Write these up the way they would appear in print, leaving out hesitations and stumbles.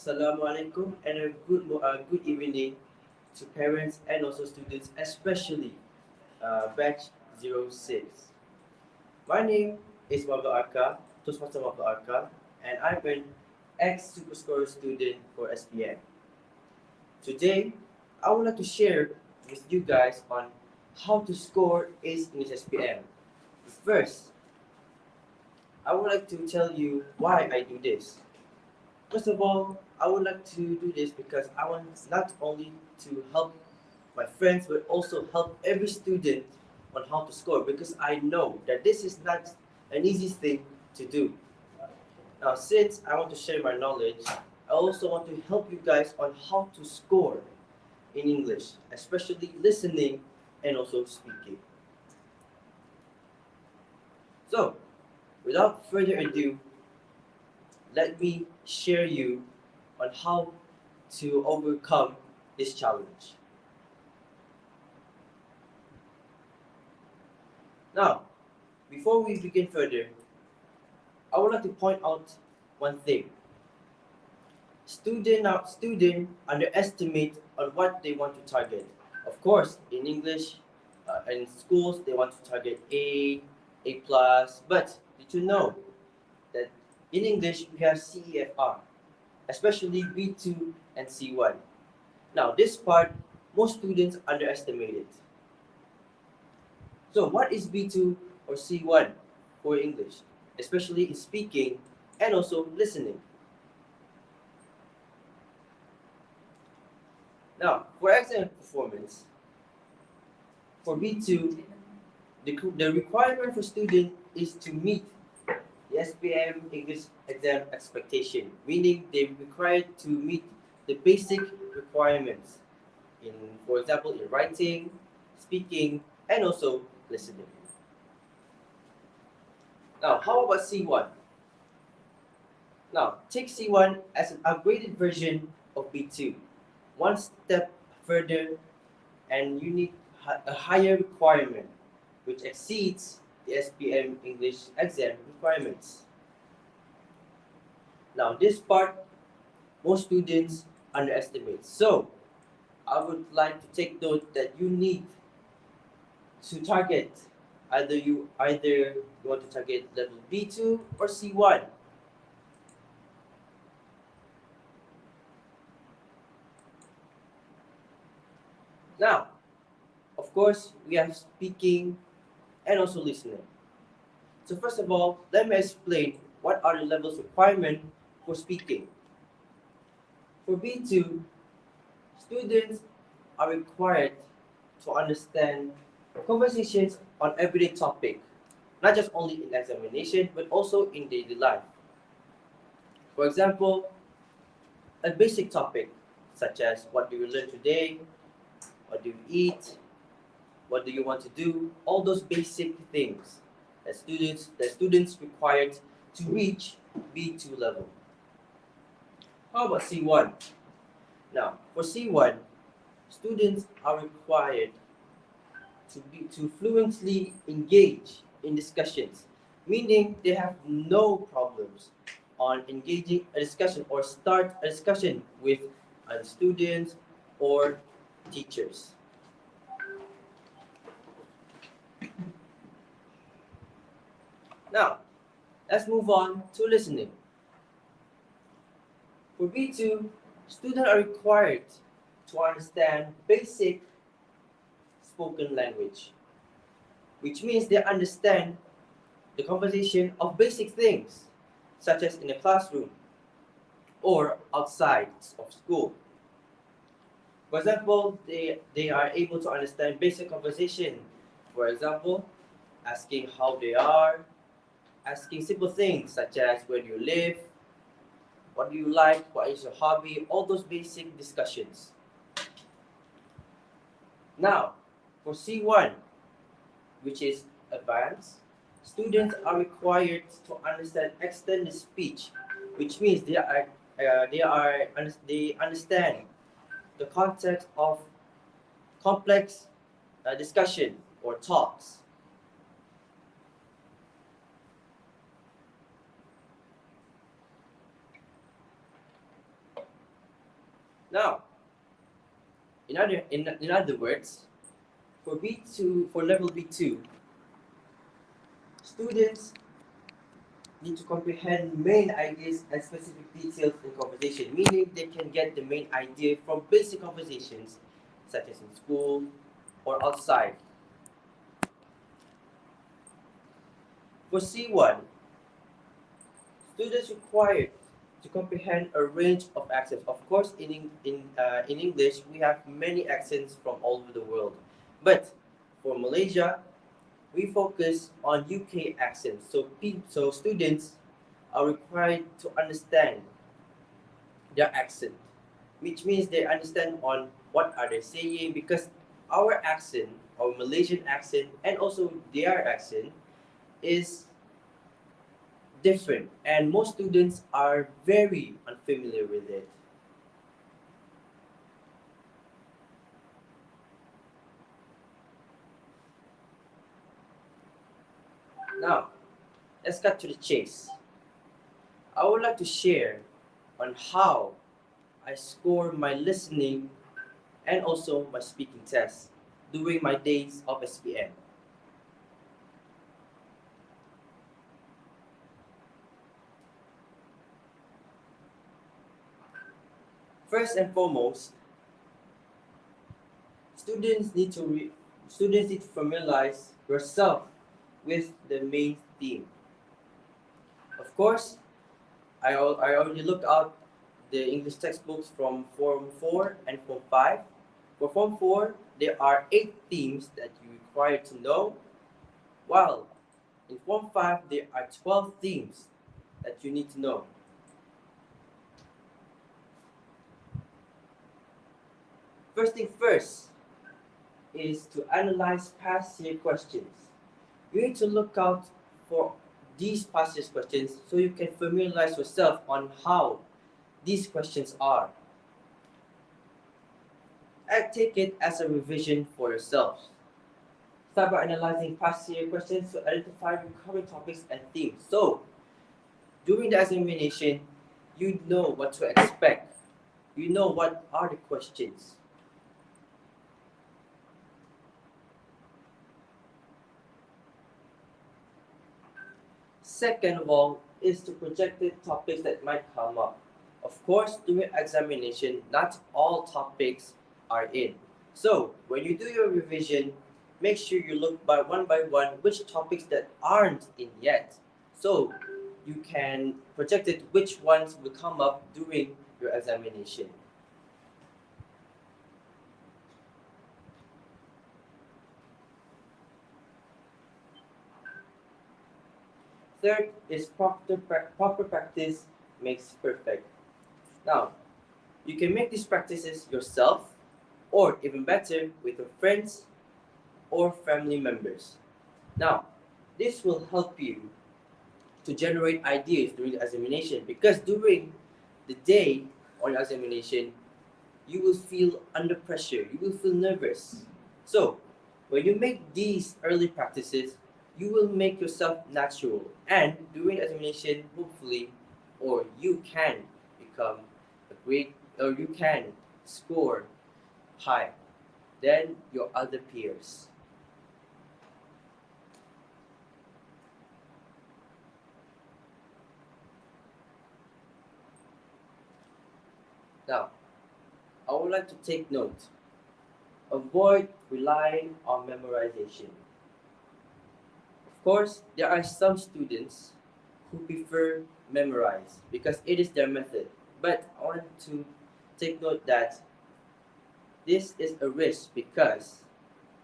Assalamualaikum and a good evening to parents and also students, especially batch 06. My name is Mabla Toastmaster Mabla, and I'm an ex-super scorer student for SPM. Today, I would like to share with you guys on how to score Ace in SPM. First, I would like to tell you why I do this. First of all, I would like to do this because I want not only to help my friends but also help every student on how to score, because I know that this is not an easy thing to do. Now, since I want to share my knowledge, I also want to help you guys on how to score in English, especially listening and also speaking. So, without further ado, let me share you on how to overcome this challenge. Now, before we begin further, I would like to point out one thing. Student underestimate on what they want to target. Of course, in English, in schools, they want to target A plus. But did you know that in English we have CEFR, especially B2 and C1? Now, this part, most students underestimate it. So, what is B2 or C1 for English, especially in speaking and also listening? Now, for exam performance, for B2, the requirement for student is to meet the SPM English exam expectation, meaning they required to meet the basic requirements in, for example, in writing, speaking, and also listening. Now, how about C1? Now, take C1 as an upgraded version of B2. One step further, and you need a higher requirement which exceeds the SPM English exam requirements. Now, this part, most students underestimate. So, I would like to take note that you need to target either you want to target level B2 or C1. Now, of course, we have speaking and also listening. So first of all, let me explain what are the levels requirement for speaking. For B2, students are required to understand conversations on everyday topic, not just only in examination, but also in daily life. For example, a basic topic such as what do you learn today, what do you eat, what do you want to do, all those basic things that students required to reach B2 level. How about C1? Now, for C1, students are required to fluently engage in discussions, meaning they have no problems on engaging a discussion or start a discussion with other students or teachers. Now, let's move on to listening. For B2, students are required to understand basic spoken language, which means they understand the conversation of basic things, such as in a classroom or outside of school. For example, they are able to understand basic conversation. For example, asking how they are, asking simple things such as where do you live, what do you like, what is your hobby, all those basic discussions. Now, for C1, which is advanced, students are required to understand extended speech, which means they understand the context of complex discussion or talks. Now, in other words, for level B2, students need to comprehend main ideas and specific details in conversation, meaning they can get the main idea from basic conversations, such as in school or outside. For C1, students required to comprehend a range of accents. Of course, in English, we have many accents from all over the world. But for Malaysia, we focus on UK accents. So students are required to understand their accent, which means they understand on what are they saying, because our accent, our Malaysian accent, and also their accent is different, and most students are very unfamiliar with it. Now, let's cut to the chase. I would like to share on how I score my listening and also my speaking test during my days of SPM. First and foremost, students need to familiarize yourself with the main theme. Of course, I already looked out the English textbooks from Form 4 and Form 5. For Form 4, there are 8 themes that you require to know, while in Form 5, there are 12 themes that you need to know. First thing first is to analyze past year questions. You need to look out for these past year questions so you can familiarize yourself on how these questions are. And take it as a revision for yourselves. Start by analyzing past year questions to identify recurring topics and themes. So, during the examination, you know what to expect. You know what are the questions. Second of all is to project the topics that might come up. Of course, during examination, not all topics are in. So, when you do your revision, make sure you look by one which topics that aren't in yet. So, you can project it which ones will come up during your examination. Third is proper practice makes perfect. Now, you can make these practices yourself, or even better, with your friends or family members. Now, this will help you to generate ideas during the examination, because during the day on your examination, you will feel under pressure, you will feel nervous. So, when you make these early practices, you will make yourself natural, and during examination, hopefully, or you can become a great, or you can score high than your other peers. Now, I would like to take note. Avoid relying on memorization. Of course, there are some students who prefer memorize because it is their method. But I want to take note that this is a risk, because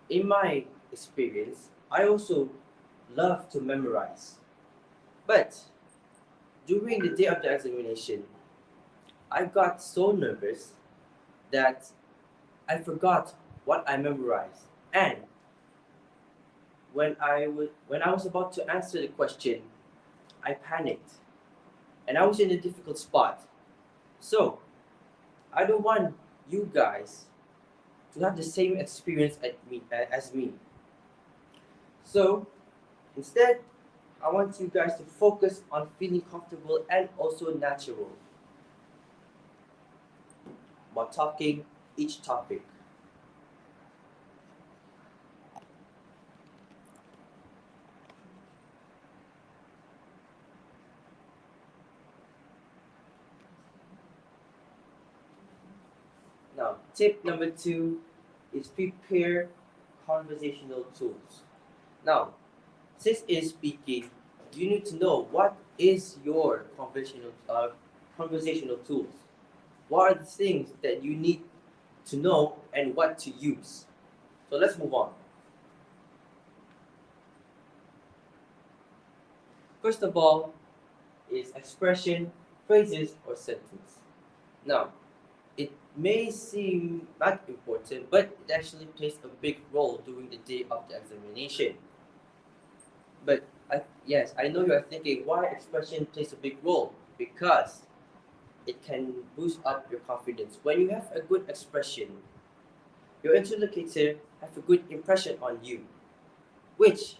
in my experience, I also love to memorize. But during the day of the examination, I got so nervous that I forgot what I memorized. And when I was about to answer the question, I panicked, and I was in a difficult spot. So, I don't want you guys to have the same experience as me. So, instead, I want you guys to focus on feeling comfortable and also natural. while talking each topic. Now, tip number 2 is prepare conversational tools. Now, since it is speaking, you need to know what is your conversational tools. What are the things that you need to know and what to use? So let's move on. First of all is expression, phrases, or sentence. Now, it may seem not important, but it actually plays a big role during the day of the examination. But yes, I know you are thinking why expression plays a big role. Because it can boost up your confidence. When you have a good expression, your interlocutor have a good impression on you, which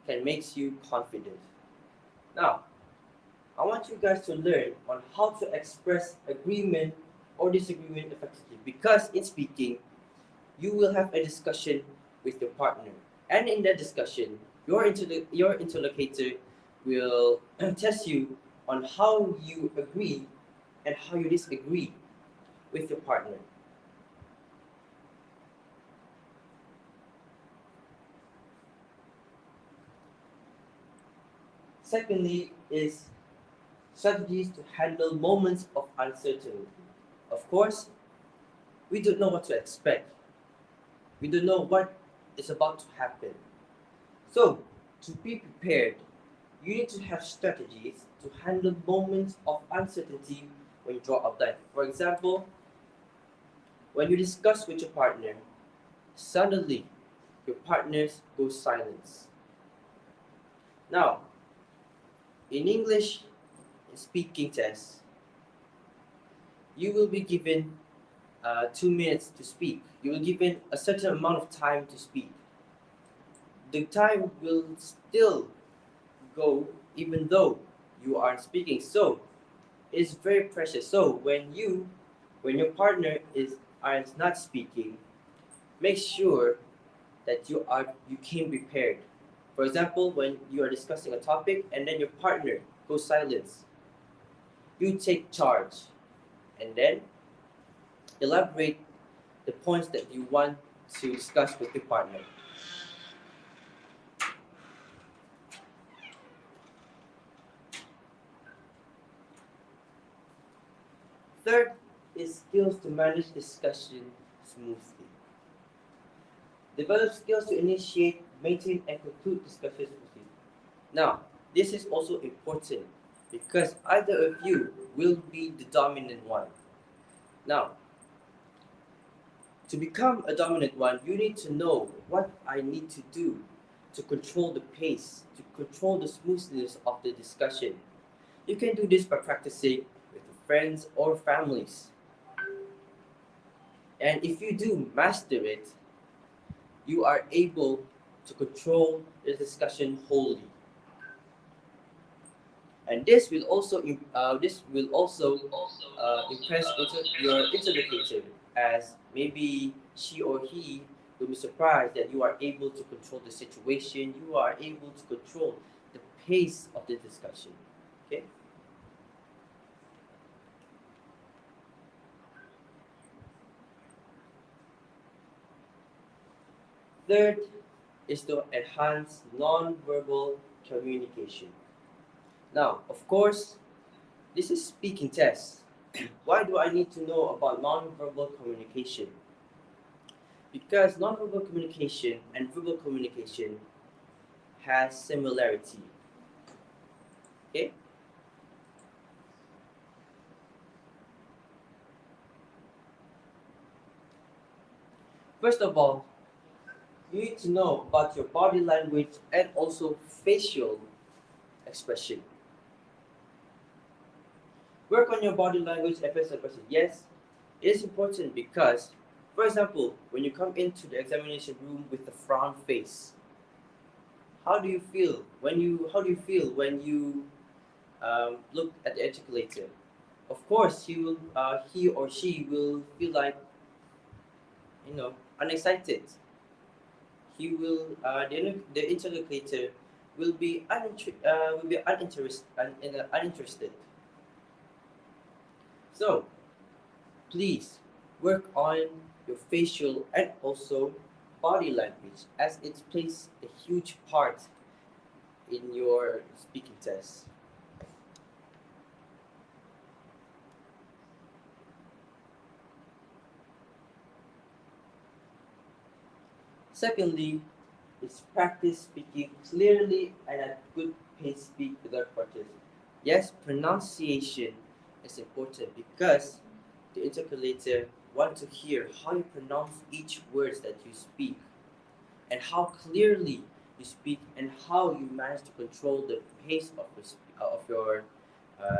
can make you confident. Now, I want you guys to learn on how to express agreement or disagreement effectively, because in speaking, you will have a discussion with your partner, and in that discussion, your interlocutor will test you on how you agree and how you disagree with your partner. Secondly is strategies to handle moments of uncertainty. Of course, we don't know what to expect. We don't know what is about to happen. So, to be prepared, you need to have strategies to handle moments of uncertainty when you draw a blank. For example, when you discuss with your partner, suddenly your partners go silent. Now, in English speaking test, you will be given 2 minutes to speak. You will be given a certain amount of time to speak. The time will still go even though you aren't speaking. So it's very precious. So when your partner is not speaking, make sure that you came prepared. For example, when you are discussing a topic and then your partner goes silent, you take charge and then elaborate the points that you want to discuss with your partner. Third is skills to manage discussion smoothly. Develop skills to initiate, maintain, and conclude discussions smoothly. Now, this is also important because either of you will be the dominant one. Now, to become a dominant one, you need to know what I need to do to control the pace, to control the smoothness of the discussion. You can do this by practicing with friends or families. And if you do master it, you are able to control the discussion wholly. And this will also impress your interlocutor, as maybe she or he will be surprised that you are able to control the situation. You are able to control the pace of the discussion. Okay. Third is to enhance non-verbal communication. Now, of course, this is speaking test. Why do I need to know about non-verbal communication? Because non-verbal communication and verbal communication has similarity. Okay? First of all, you need to know about your body language and also facial expression. Work on your body language and facial expression. Yes, it is important because, for example, when you come into the examination room with a frown face, how do you feel when you look at the articulator? of course, he or she will feel like, unexcited. He will, the interlocutor will be uninterested. So please work on your facial and also body language, as it plays a huge part in your speaking test. Secondly, is practice speaking clearly and at good pace. Speak without pauses. Yes, pronunciation is important because the intercalator want to hear how you pronounce each word that you speak, and how clearly you speak, and how you manage to control the pace of your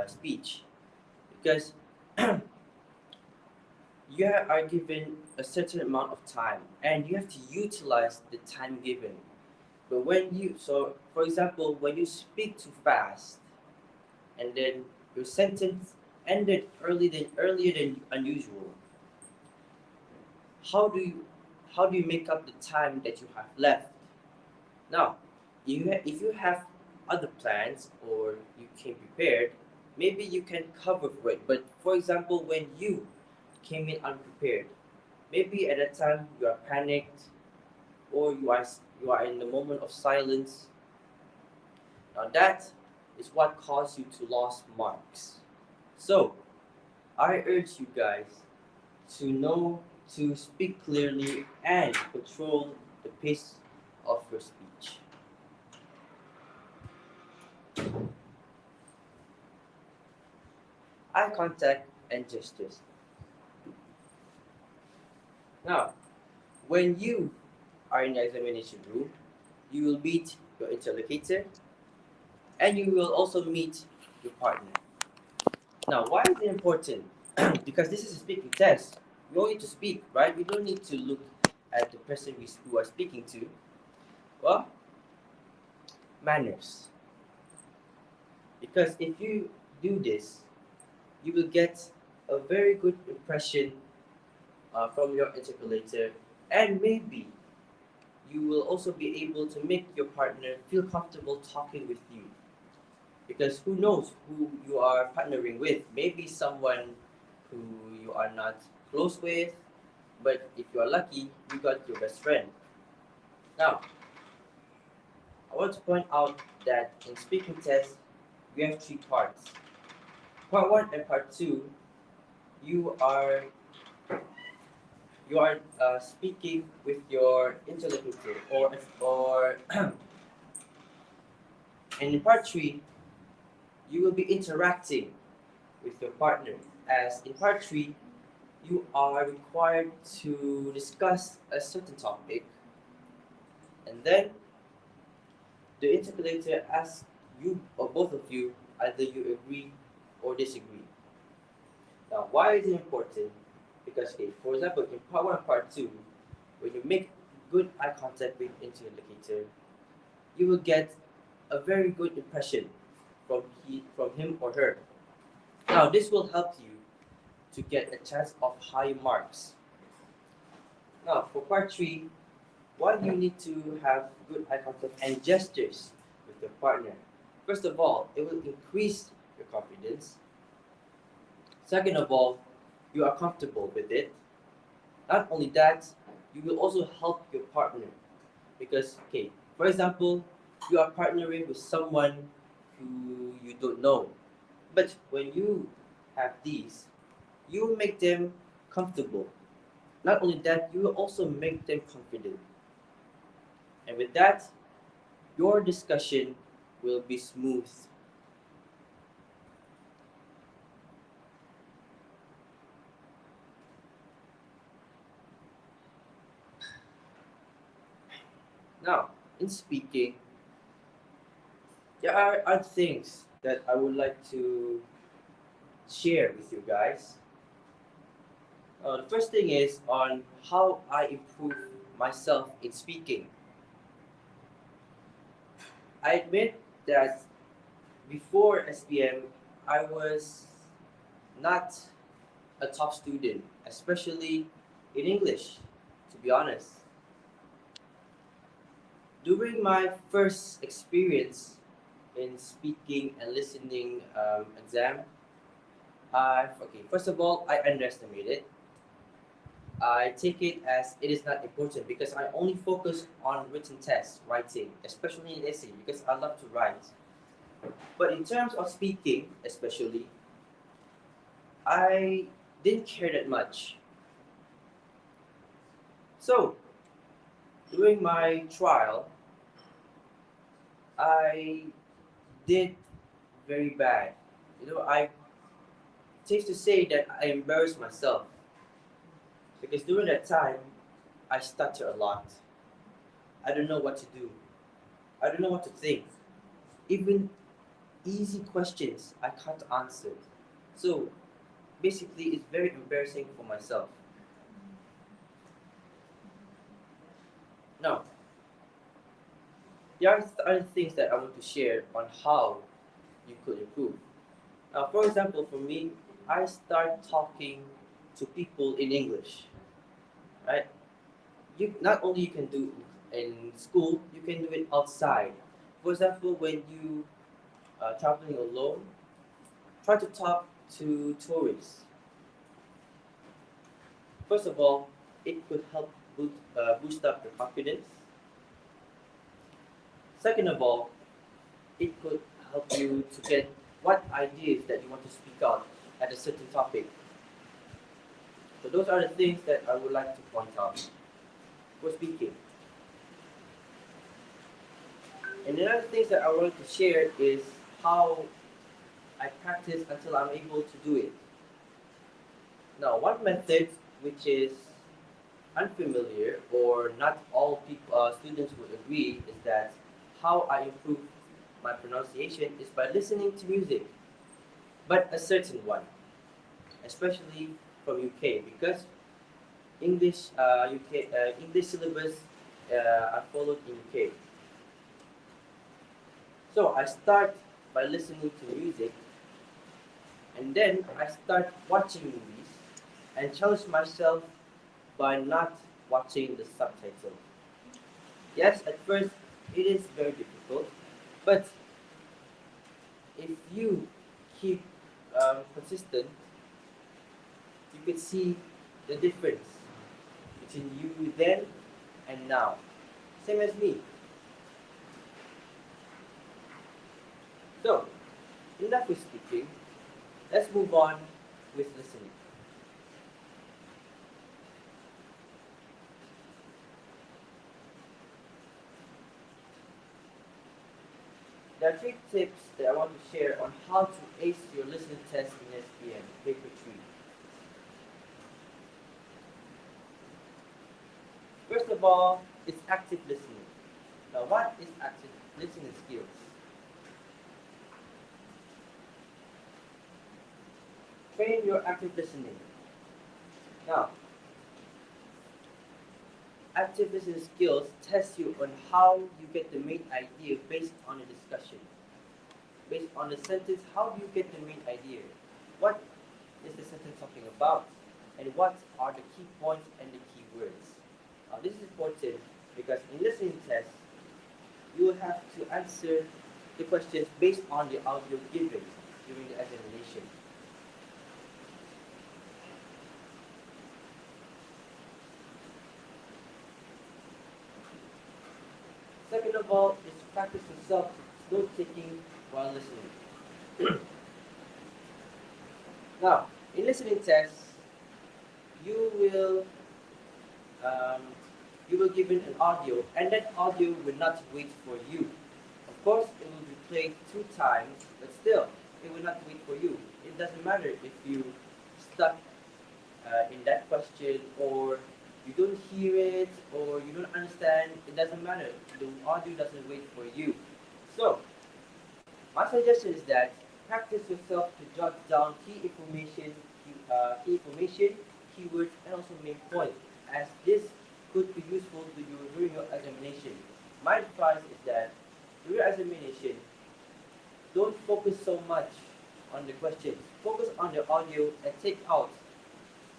speech. Because you are given a certain amount of time, and you have to utilize the time given. But for example, when you speak too fast, and then your sentence ended earlier than unusual, how do you make up the time that you have left? Now, if you have other plans or you came prepared, maybe you can cover for it. But for example, when you came in unprepared, maybe at that time you are panicked, or you are in the moment of silence. Now that is what caused you to lose marks. So I urge you guys to know to speak clearly and control the pace of your speech. Eye contact and gestures. Now, when you are in the examination room, you will meet your interlocutor and you will also meet your partner. Now, why is it important? Because this is a speaking test. We all need to speak, right? We don't need to look at the person who are speaking to. Well, manners. Because if you do this, you will get a very good impression from your intercalator, and maybe you will also be able to make your partner feel comfortable talking with you. Because who knows who you are partnering with? Maybe someone who you are not close with, but if you are lucky, you got your best friend. Now, I want to point out that in speaking tests, we have three parts. Part 1 and part 2, you are speaking with your interlocutor, or and in part 3, you will be interacting with your partner. As in part 3, you are required to discuss a certain topic, and then the intercalator asks you or both of you either you agree or disagree. Now, why is it important? Because, okay, for example, in part 1 and part 2, when you make good eye contact with interlocutor, you will get a very good impression from him or her. Now, this will help you to get a chance of high marks. Now, for part 3, why do you need to have good eye contact and gestures with your partner? First of all, it will increase your confidence. Second of all, you are comfortable with it. Not only that, you will also help your partner. Because, okay, for example, you are partnering with someone who you don't know. But when you have these, you will make them comfortable. Not only that, you will also make them confident. And with that, your discussion will be smooth. Now, in speaking, there are other things that I would like to share with you guys. The first thing is on how I improve myself in speaking. I admit that before SPM, I was not a top student, especially in English, to be honest. During my first experience in speaking and listening exam, okay, first of all, I underestimate it. I take it as it is not important because I only focus on written tests, writing, especially in essay because I love to write. But in terms of speaking, especially, I didn't care that much. So, during my trial, I did very bad. I safe to say that I embarrassed myself because during that time, I stutter a lot. I don't know what to do. I don't know what to think. Even easy questions I can't answer. So basically, it's very embarrassing for myself. Now, there are other things that I want to share on how you could improve. Now, for example, for me, I start talking to people in English, right? You not only you can do in school, you can do it outside. For example, when you are traveling alone, try to talk to tourists. First of all, it could help boost up your confidence. Second of all, it could help you to get what ideas that you want to speak out at a certain topic. So those are the things that I would like to point out for speaking. And another things that I wanted to share is how I practice until I'm able to do it. Now, one method which is unfamiliar or not all people, students would agree is that how I improve my pronunciation is by listening to music, but a certain one, especially from UK because English syllabus are followed in UK. So I start by listening to music, and then I start watching movies and challenge myself by not watching the subtitle. Yes, at first it is very difficult, but if you keep consistent, you can see the difference between you then and now. Same as me. So, enough with speaking. Let's move on with listening. There are 3 tips that I want to share on how to ace your listening test in SPM, paper 3. First of all, it's active listening. Now, what is active listening skills? Train your active listening. Now, active listening skills test you on how you get the main idea based on a discussion. Based on the sentence, how do you get the main idea? What is the sentence talking about? And what are the key points and the key words? Now, this is important because in listening tests, you will have to answer the questions based on the audio given during the examination. Second of all, is practice yourself note taking while listening. Now, in listening tests, you will given an audio, and that audio will not wait for you. Of course, it will be played 2 times, but still, it will not wait for you. It doesn't matter if you stuck in that question or you don't hear it or you don't understand. It doesn't matter. The audio doesn't wait for you. So, my suggestion is that practice yourself to jot down key information, keywords, and also main points, as this could be useful to you during your examination. My advice is that during your examination, don't focus so much on the questions. Focus on the audio and take out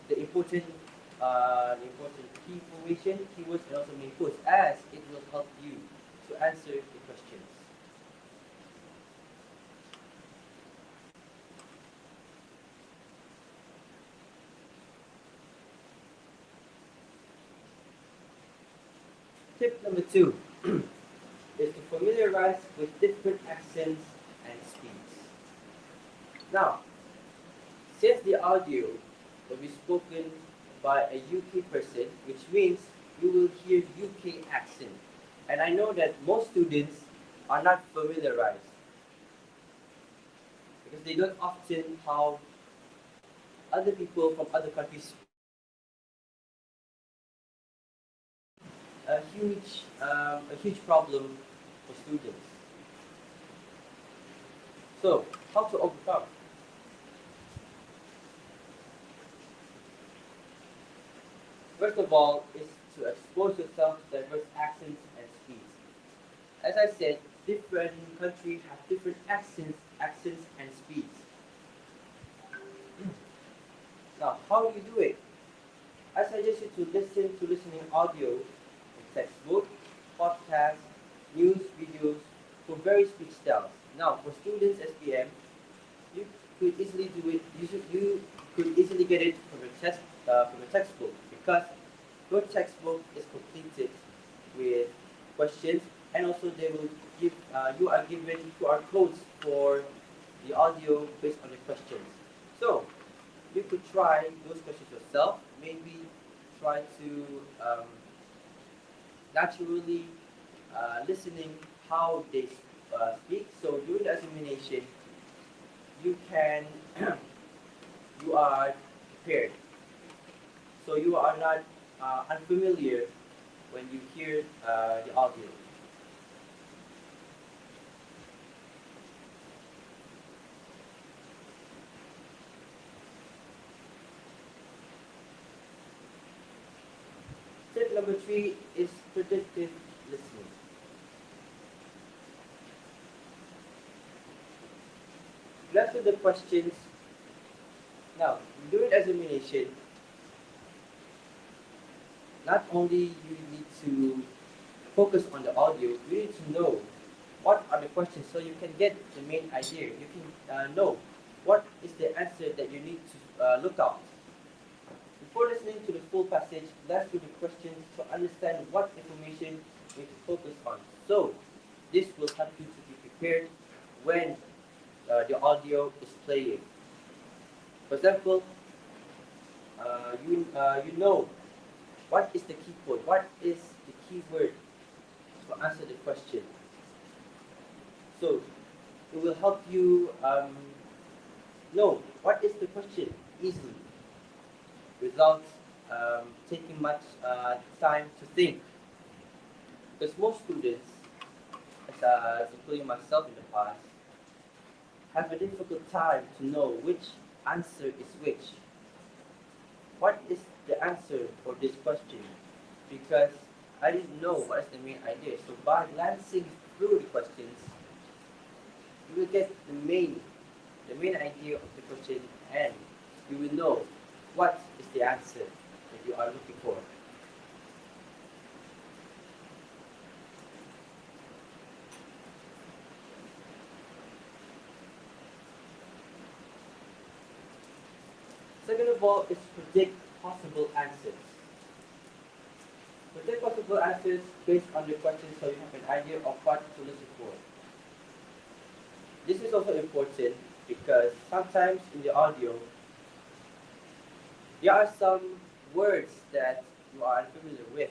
the important key information, keywords, and also main quotes, as it will help you to answer the questions. Tip number 2 is to familiarize with different accents and speeds. Now, since the audio will be spoken by a UK person, which means you will hear UK accent. And I know that most students are not familiarized because they don't often how other people from other countries speak. A huge problem for students. So, how to overcome? First of all, is to expose yourself to diverse accents and speeds. As I said, different countries have different accents and speeds. Now, how do you do it? I suggest you to listen to listening audio, textbook, podcasts, news, videos for various speech styles. Now, for students SPM, you could easily do it. You could easily get it from a textbook, because your textbook is completed with questions, and also they will give you are given QR codes for the audio based on the questions. So you could try those questions yourself. Maybe try to naturally listening how they speak. So during the examination, you can you are prepared. So you are not unfamiliar when you hear the audio. Tip number 3 is predictive listening. Let's do the questions. Now, during the examination, not only you need to focus on the audio, you need to know what are the questions so you can get the main idea. You can know what is the answer that you need to look out. Before listening to the full passage, let's do the questions to understand what information you need to focus on. So, this will help you to be prepared when the audio is playing. For example, you know what is the key point, what is the key word to answer the question. So, it will help you know what is the question easily, without taking much time to think. Because most students, including myself in the past, have a difficult time to know which answer is which. What is the answer for this question? Because I didn't know what is the main idea. So by glancing through the questions, you will get the main idea of the question, and you will know what is the answer that you are looking for. Second of all is predict possible answers. Predict possible answers based on the questions so you have an idea of what to listen for. This is also important because sometimes in the audio, there are some words that you are unfamiliar with.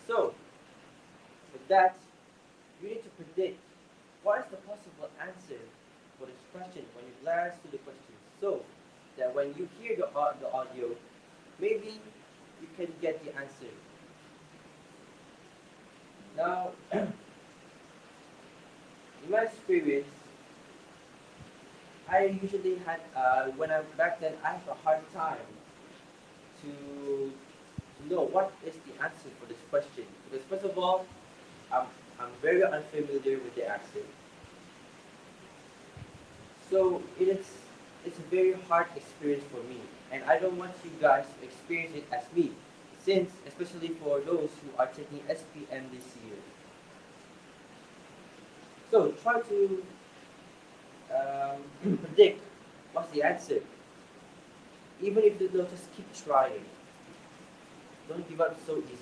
So, with that, you need to predict what is the possible answer for this question when you glance to the question. So, that when you hear the audio, maybe you can get the answer. Now, in my experience, I usually had, back then, I have a hard time to know what is the answer for this question. Because first of all, I'm very unfamiliar with the accent. So it's a very hard experience for me, and I don't want you guys to experience it as me, since especially for those who are taking SPM this year. So try to predict what's the answer. Even if you don't, just keep trying. Don't give up so easily.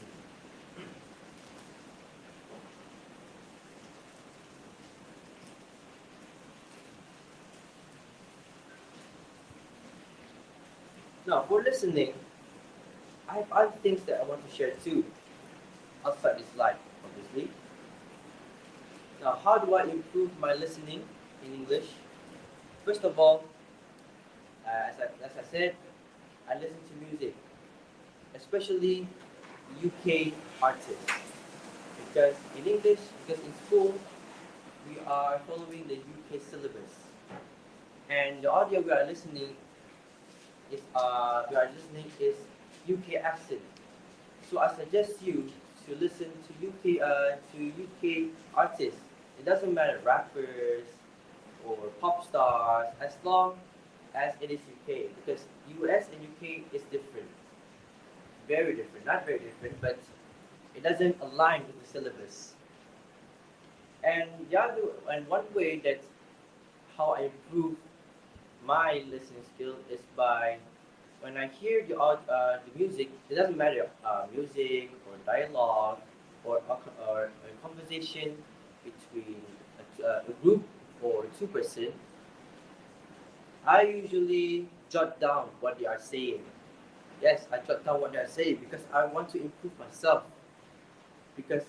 Now, for listening, I have other things that I want to share too, outside this slide, obviously. Now, how do I improve my listening in English? First of all, as I said, I listen to music, especially UK artists. Because in English, because in school, we are following the UK syllabus. And the audio we are listening is UK accent. So I suggest you to listen to UK artists. It doesn't matter rappers or pop stars, as long as it is UK, because US and UK is different, very different, not very different, but it doesn't align with the syllabus. And one way that how I improve my listening skill is by when I hear the music, it doesn't matter music or dialogue or a conversation between a group or two person. I usually jot down what they are saying. Yes, I jot down what they are saying because I want to improve myself. Because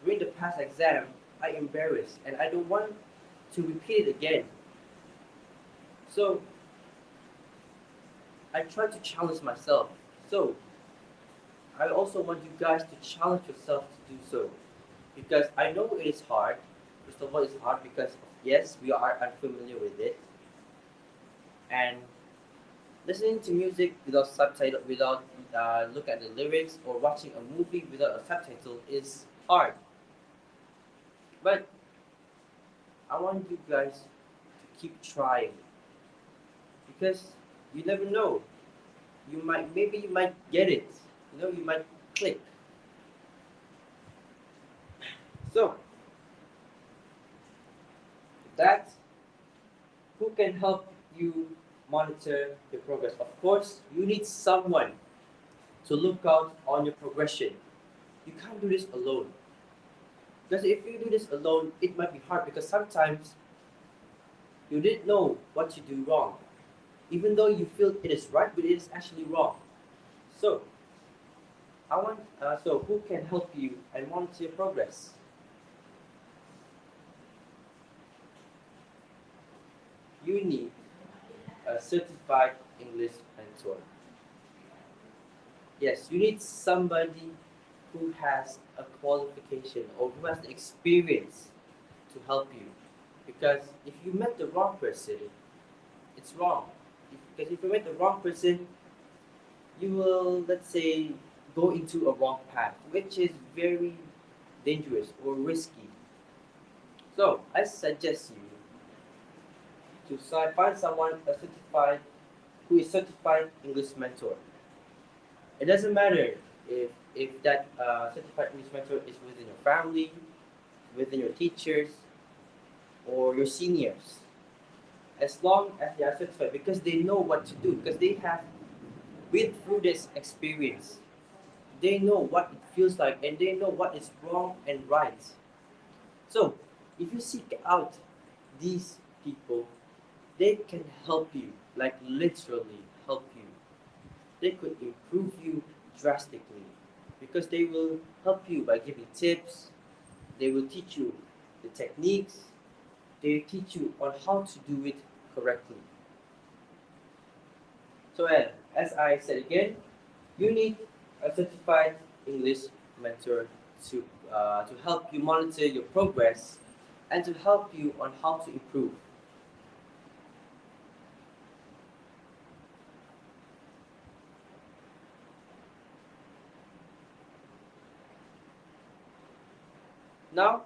during the past exam, I embarrassed and I don't want to repeat it again. So I try to challenge myself. So I also want you guys to challenge yourself to do so. Because I know it is hard. First of all, it's hard because yes, we are unfamiliar with it. And listening to music without subtitle, without look at the lyrics, or watching a movie without a subtitle is hard. But I want you guys to keep trying because you never know. Maybe you might get it. You might click. So that who can help you monitor your progress? Of course, you need someone to look out on your progression. You can't do this alone. Because if you do this alone, it might be hard because sometimes you didn't know what you do wrong. Even though you feel it is right, but it is actually wrong. So, so who can help you and monitor your progress? You need a certified English mentor. Yes, you need somebody who has a qualification or who has the experience to help you. Because if you met the wrong person, it's wrong. Because if you met the wrong person, you will, let's say, go into a wrong path, which is very dangerous or risky. So I suggest you to find someone who is certified English mentor. It doesn't matter if that certified English mentor is within your family, within your teachers, or your seniors. As long as they are certified, because they know what to do, because they have been through this experience. They know what it feels like, and they know what is wrong and right. So, if you seek out these people, they can help you, like literally help you. They could improve you drastically because they will help you by giving tips, they will teach you the techniques, they teach you on how to do it correctly. So, as I said again, you need a certified English mentor to help you monitor your progress and to help you on how to improve. Now,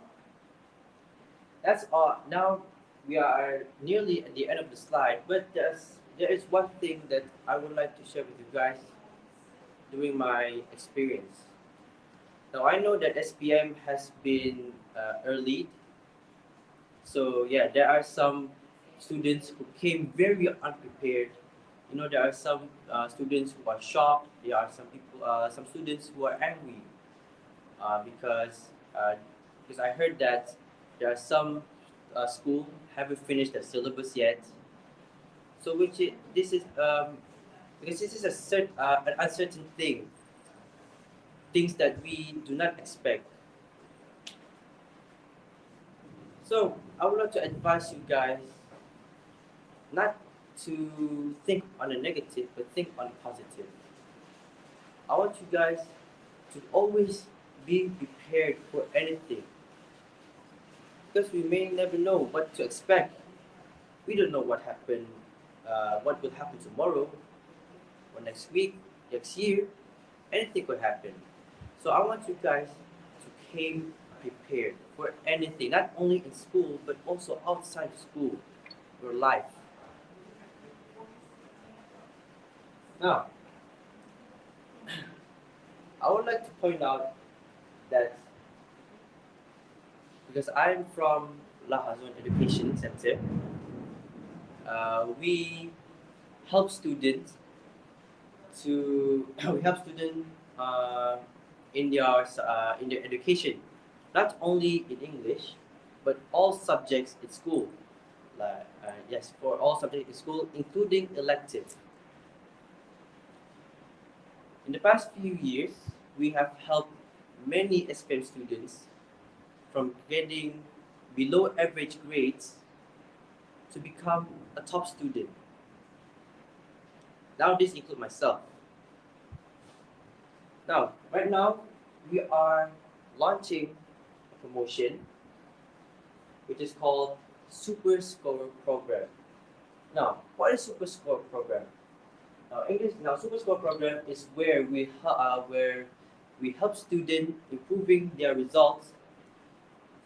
that's all. Now, we are nearly at the end of the slide, but there is one thing that I would like to share with you guys during my experience. Now I know that SPM has been early, so yeah, there are some students who came very unprepared. You know, there are some students who are shocked. There are some students who are angry because I heard that there are some school haven't finished their syllabus yet. So this is because this is an uncertain thing, things that we do not expect. So I would like to advise you guys not to think on the negative, but think on the positive. I want you guys to always be prepared for anything, because we may never know what to expect. We don't know what will happen tomorrow, or next week, next year. Anything could happen. So I want you guys to came prepared for anything, not only in school but also outside school, your life. Now, I would like to point out that because I'm from Lahazon Education Center, we help students we help students in their education, not only in English, but all subjects in school. Yes, for all subjects in school, including elective. In the past few years, we have helped many SPM students from getting below average grades to become a top student. Now this includes myself. Now, right now, we are launching a promotion which is called Super SKOR program. Now, what is Super SKOR program? Now Super SKOR program is where we help students improving their results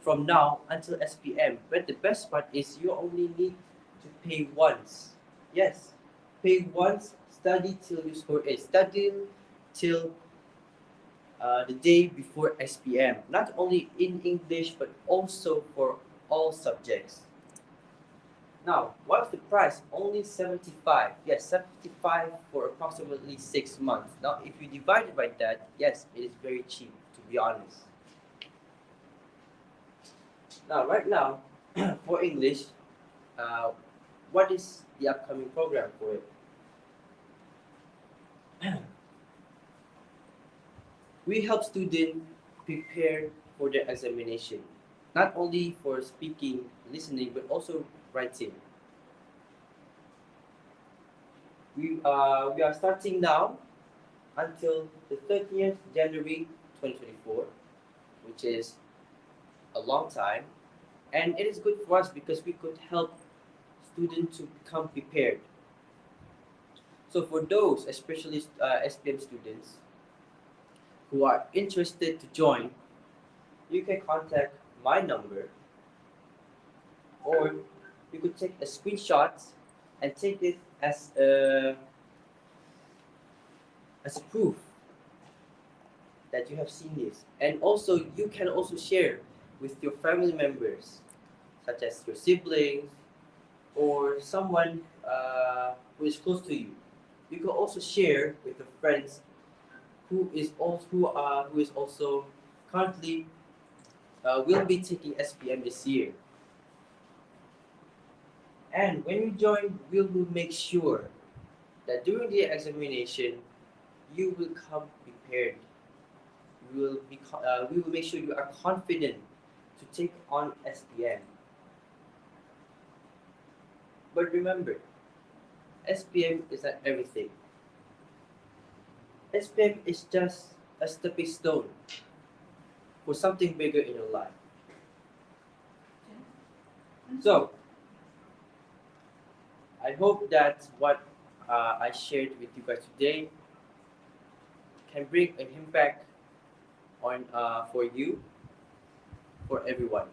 from now until SPM. But the best part is you only need to pay once. Yes, pay once, study till you score A. Study till the day before SPM. Not only in English, but also for all subjects. Now, what's the price? Only 75. Yes, 75 for approximately 6 months. Now, if you divide it by that, yes, it is very cheap, to be honest. Now, right now, for English, what is the upcoming program for it? We help students prepare for their examination, not only for speaking, listening, but also writing. We are starting now until the 30th January 2024, which is a long time, and it is good for us because we could help students to become prepared. So for those, especially SPM students, who are interested to join, you can contact my number, or you could take a screenshot and take it as a proof that you have seen this. And also, you can also share with your family members, such as your siblings or someone who is close to you. You can also share with your friends who is also currently will be taking SPM this year. And when you join, we will make sure that during the examination, you will come prepared. We will make sure you are confident to take on SPM. But remember, SPM is not everything. SPM is just a stepping stone for something bigger in your life. So, I hope that what I shared with you guys today can bring an impact on for you, for everyone.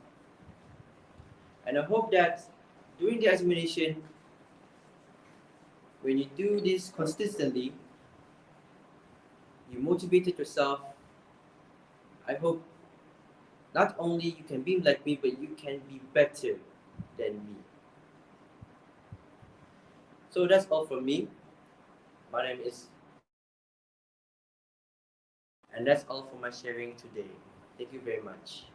And I hope that during the examination, when you do this consistently, you motivated yourself. I hope not only you can be like me, but you can be better than me. So that's all from me. My name is, and that's all for my sharing today. Thank you very much.